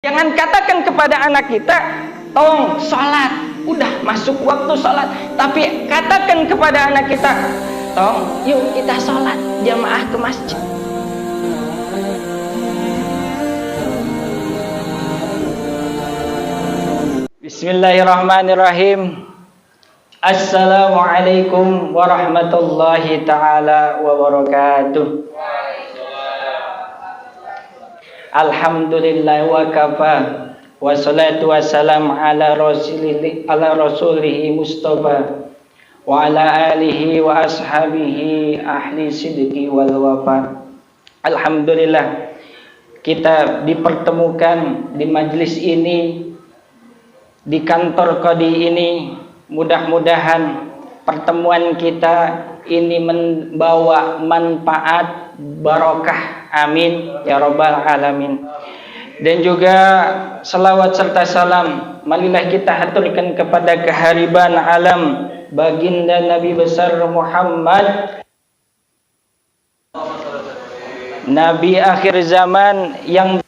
Jangan katakan kepada anak kita, tong sholat, udah masuk waktu sholat. Tapi katakan kepada anak kita, tong yuk kita sholat jamaah ke masjid. Bismillahirrahmanirrahim. Assalamualaikum warahmatullahi ta'ala wabarakatuh. Alhamdulillah wa kafa, wassalatu wassalam ala rasulihi mustafa wa ala alihi wa ashabihi ahli sidqi wal wafa. Alhamdulillah kita dipertemukan di majlis ini, di kantor Qadi ini. Mudah-mudahan pertemuan kita ini membawa manfaat barokah, amin ya rabbal alamin. Dan juga salawat serta salam marilah kita haturkan kepada kehariban alam baginda Nabi besar Muhammad, Nabi akhir zaman yang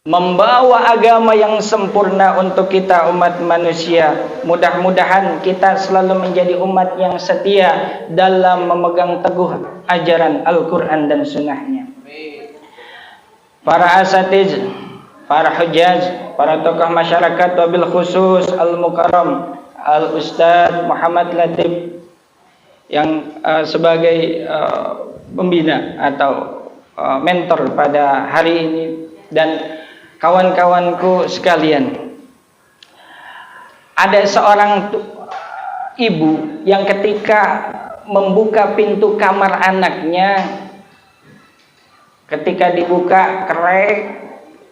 membawa agama yang sempurna untuk kita umat manusia. Mudah-mudahan kita selalu menjadi umat yang setia dalam memegang teguh ajaran Al-Quran dan Sunnahnya. Para asatiz, para hujjaj, para tokoh masyarakat, wabil khusus Al-Mukarram Al-Ustadz Muhammad Latif yang sebagai pembina atau mentor pada hari ini, dan kawan-kawanku sekalian. Ada seorang ibu yang ketika membuka pintu kamar anaknya, ketika dibuka kerek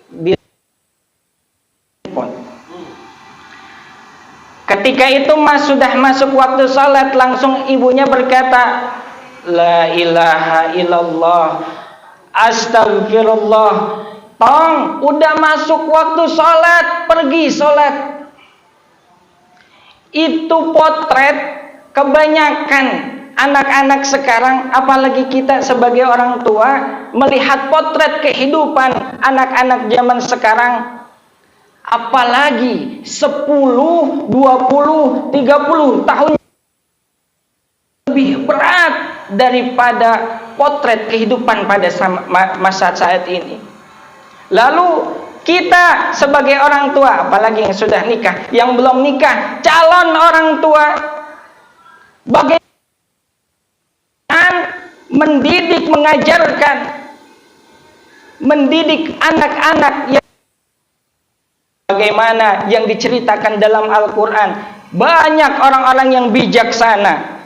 di ketika itu sudah masuk waktu salat, langsung ibunya berkata, la ilaha illallah, astagfirullah. Tong, udah masuk waktu sholat, pergi sholat. Itu potret kebanyakan anak-anak sekarang, apalagi kita sebagai orang tua, melihat potret kehidupan anak-anak zaman sekarang. Apalagi 10, 20, 30 tahun lebih berat daripada potret kehidupan pada masa saat ini. Lalu kita sebagai orang tua, apalagi yang sudah nikah, yang belum nikah, calon orang tua, bagaimana mendidik, mengajarkan, mendidik anak-anak yang bagaimana yang diceritakan dalam Al-Quran. Banyak orang-orang yang bijaksana.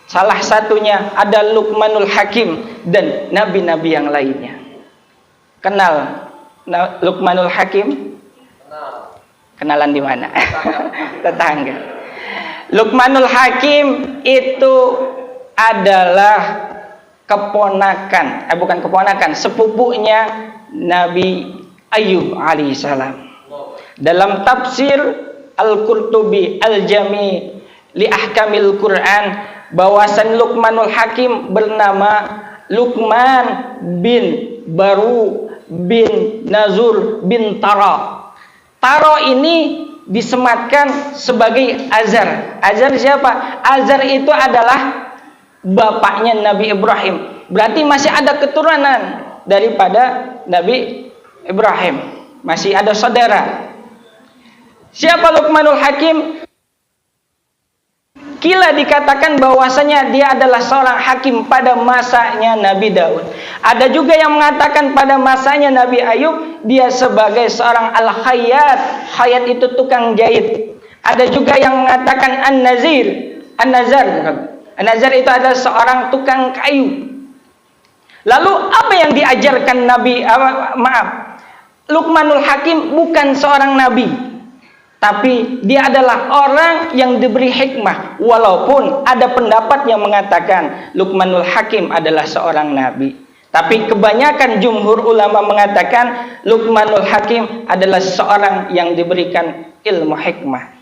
Salah satunya ada Luqmanul Hakim dan nabi-nabi yang lainnya. Kenal Luqmanul Hakim? Kenalan di mana? Tetangga. Luqmanul Hakim itu adalah keponakan, bukan keponakan, sepupunya Nabi Ayub alaihissalam. Dalam tafsir Al-Qurtubi Al-Jami li Ahkamil Quran, bahwasan Luqmanul Hakim bernama Luqman bin Baru bin Nazur bin Tara. Tara ini disematkan sebagai Azar. Azar siapa? Azar itu adalah bapaknya Nabi Ibrahim. Berarti masih ada keturunan daripada Nabi Ibrahim. Masih ada saudara. Siapa Luqmanul Hakim? Kila dikatakan bahwasanya dia adalah seorang hakim pada masanya Nabi Daud. Ada juga yang mengatakan pada masanya Nabi Ayub dia sebagai seorang al-khayyat. Khayyat itu tukang jahit. Ada juga yang mengatakan an-nazir. An-nazar itu adalah seorang tukang kayu. Lalu apa yang diajarkan Nabi? Luqmanul Hakim bukan seorang nabi, tapi dia adalah orang yang diberi hikmah. Walaupun ada pendapat yang mengatakan Luqmanul Hakim adalah seorang nabi, tapi kebanyakan jumhur ulama mengatakan Luqmanul Hakim adalah seorang yang diberikan ilmu hikmah.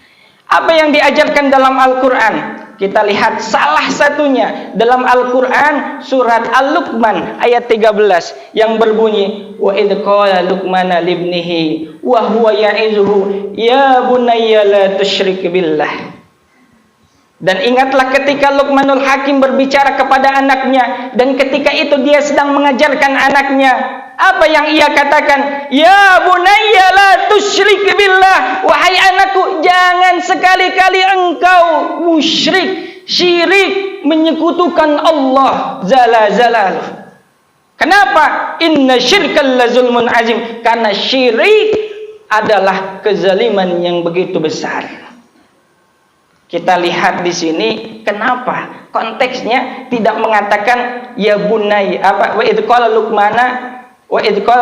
Apa yang diajarkan dalam Al-Quran? Kita lihat salah satunya dalam Al-Quran surat Al-Luqman ayat 13 yang berbunyi wa idh qala Luqmana libnihi wa huwa ya'izuhu ya bunayya la tusyrik billah. Dan ingatlah ketika Luqmanul Hakim berbicara kepada anaknya, dan ketika itu dia sedang mengajarkan anaknya, apa yang ia katakan? Ya bunayya la tusyrik billah, wahai anakku, jangan sekali-kali engkau musyrik, syirik, menyekutukan Allah jalla jalaluh. Kenapa? Inna syirkal la zulmun azim, karena syirik adalah kezaliman yang begitu besar. Kita lihat di sini kenapa konteksnya tidak mengatakan ya bunay wa idh qala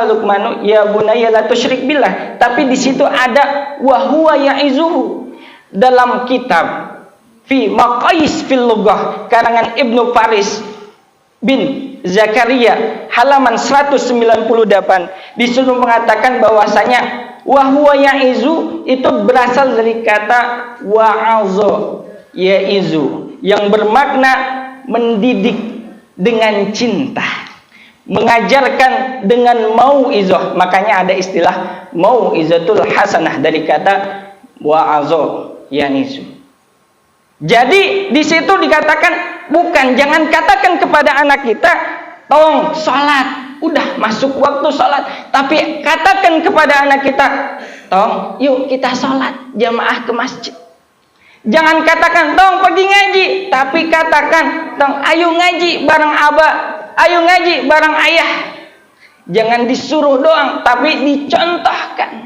Luqmanu ya bunayya la tusyrik billah, tapi di situ ada wa huwa ya'izuhu. Dalam kitab fi maqais fil lughah karangan Ibnu Faris bin Zakaria halaman 198 disuruh mengatakan bahwasanya wa huwa ya'izu itu berasal dari kata wa'aza ya'izu yang bermakna mendidik dengan cinta, mengajarkan dengan mau'izah. Makanya ada istilah mau'izatul hasanah dari kata wa'aza ya'izu. Jadi di situ dikatakan bukan, jangan katakan kepada anak kita tolong salat, udah masuk waktu sholat, tapi katakan kepada anak kita, tong, yuk kita sholat jamaah ke masjid. Jangan katakan, tong pergi ngaji, tapi katakan, tong, ayo ngaji bareng abah, ayo ngaji bareng ayah. Jangan disuruh doang, tapi dicontohkan.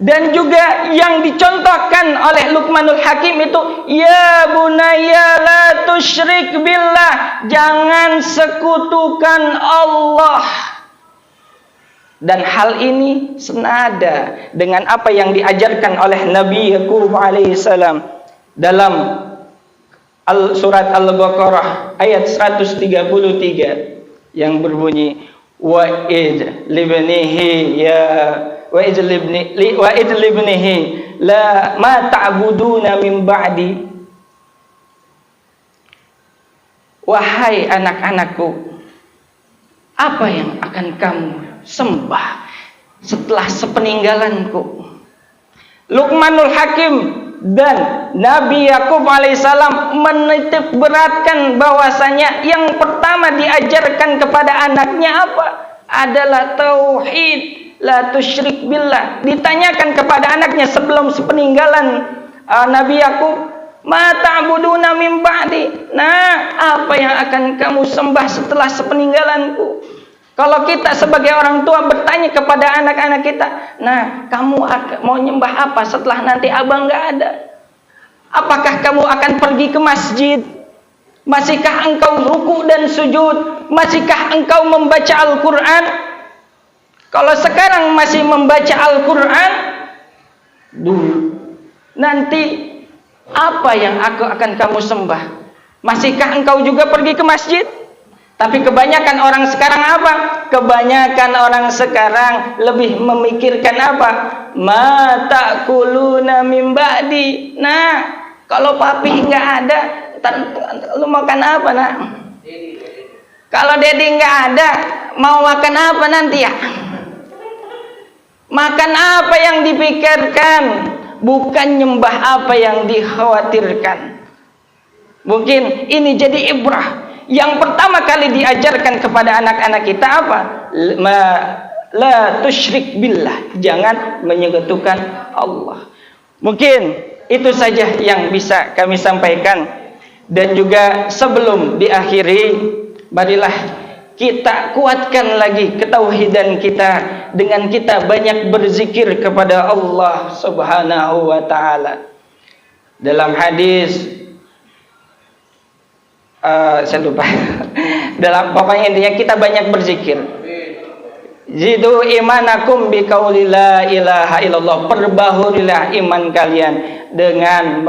Dan juga yang dicontohkan oleh Luqmanul Hakim itu, ya bunayya la tusyrik billah, jangan sekutukan Allah. Dan hal ini senada dengan apa yang diajarkan oleh Nabi Yakub alaihissalam dalam surat Al-Baqarah ayat 133 yang berbunyi wa id libnihi ya wa idh libnihi la ma ta'buduna min ba'di. Wahai anak-anakku, apa yang akan kamu sembah setelah sepeninggalanku? Luqmanul Hakim dan Nabi Yakub alaihissalam menitik beratkan bahwasanya yang pertama diajarkan kepada anaknya apa? Adalah tauhid. La tusyrik billah. Ditanyakan kepada anaknya sebelum sepeninggalan Nabi Yakub, ma ta'buduna min ba'di. Nah, apa yang akan kamu sembah setelah sepeninggalanku? Kalau kita sebagai orang tua bertanya kepada anak-anak kita, nah, kamu mau nyembah apa setelah nanti abang nggak ada? Apakah kamu akan pergi ke masjid? Masihkah engkau ruku dan sujud? Masihkah engkau membaca Al-Quran? Kalau sekarang masih membaca Al-Quran dulu, nanti apa yang akan kamu sembah? Masihkah engkau juga pergi ke masjid? Tapi kebanyakan orang sekarang apa? Kebanyakan orang sekarang lebih memikirkan apa? Ma ta'kuluna min ba'di. Nah, kalau papi nggak ada, lu makan apa, nak? Kalau dedi nggak ada, mau makan apa nanti ya? Makan apa yang dipikirkan, bukan nyembah apa yang dikhawatirkan. Mungkin ini jadi ibrah. Yang pertama kali diajarkan kepada anak-anak kita apa? La tusyrik billah, jangan menyekutukan Allah. Mungkin itu saja yang bisa kami sampaikan. Dan juga sebelum diakhiri, marilah kita kuatkan lagi ketauhidan kita dengan kita banyak berzikir kepada Allah Subhanahu wa taala. Dalam hadis saya lupa. Dalam pokoknya intinya kita banyak berzikir. Zidu imanakum bi qauli la ilaha illallah. Perbahurilah iman kalian dengan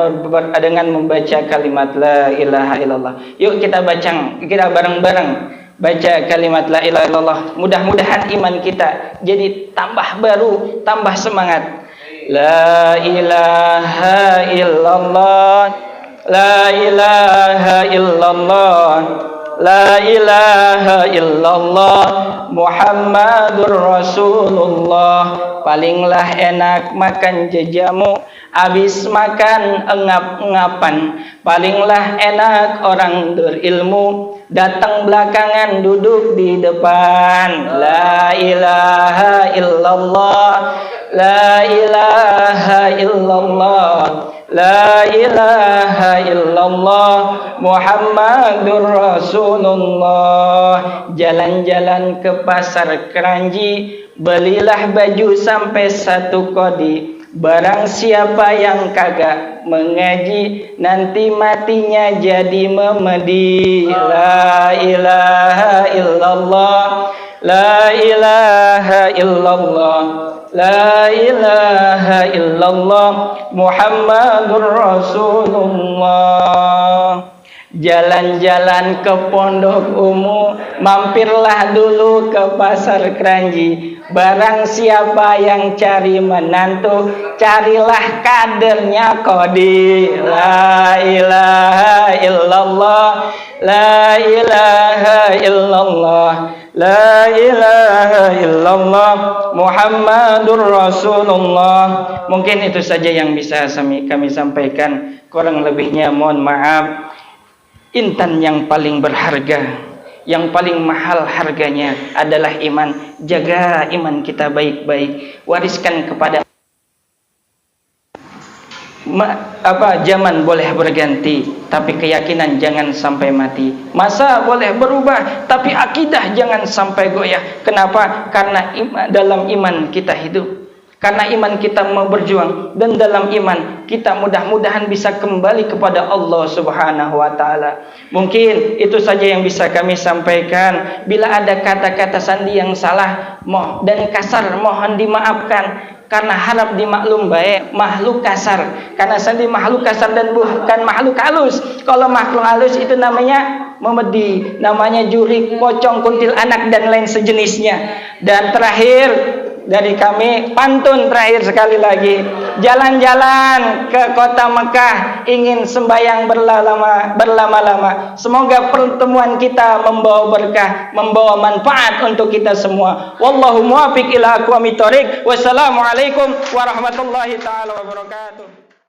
membaca kalimat la ilaha illallah. Yuk kita bareng-bareng baca kalimat la ilaha illallah. Mudah-mudahan iman kita jadi tambah baru, tambah semangat. La ilaha illallah La ilaha illallah, la ilaha illallah, Muhammadur Rasulullah. Palinglah enak makan jajamu, habis makan engap-engapan. Palinglah enak orang berilmu, datang belakangan duduk di depan. La ilaha illallah, la ilaha illallah, la ilaha illallah, Muhammadur Rasulullah. Jalan-jalan ke pasar Keranji, belilah baju sampai 1 kodi. Barang siapa yang kagak mengaji, nanti matinya jadi memedi. La ilaha illallah, la ilaha illallah, la ilaha illallah, Muhammadur Rasulullah. Jalan-jalan ke Pondok Ungu, mampirlah dulu ke pasar Keranji. Barang siapa yang cari menantu, carilah kadernya kodi. La ilaha illallah, la ilaha illallah, la ilaha illallah, Muhammadur Rasulullah. Mungkin itu saja yang bisa kami sampaikan. Kurang lebihnya mohon maaf. Intan yang paling berharga, yang paling mahal harganya adalah iman. Jaga iman kita baik-baik. Wariskan kepada zaman boleh berganti, tapi keyakinan jangan sampai mati. Masa boleh berubah, tapi akidah jangan sampai goyah. Kenapa? Karena dalam iman kita hidup. Karena iman kita mau berjuang, dan dalam iman kita mudah-mudahan bisa kembali kepada Allah Subhanahu wa taala. Mungkin itu saja yang bisa kami sampaikan. Bila ada kata-kata sandi yang salah dan kasar, mohon dimaafkan. Karena harap dimaklum baik, makhluk kasar. Karena sandi makhluk kasar dan bukan makhluk halus. Kalau makhluk halus itu namanya memedi, namanya jurik, pocong, kuntil anak dan lain sejenisnya. Dan terakhir dari kami, pantun terakhir sekali lagi. Jalan-jalan ke kota Mekah, ingin sembahyang berlama-lama. Semoga pertemuan kita membawa berkah, membawa manfaat untuk kita semua. Wallahu muwaffiq ila aqwamit thoriq. Wassalamualaikum warahmatullahi taala wabarakatuh.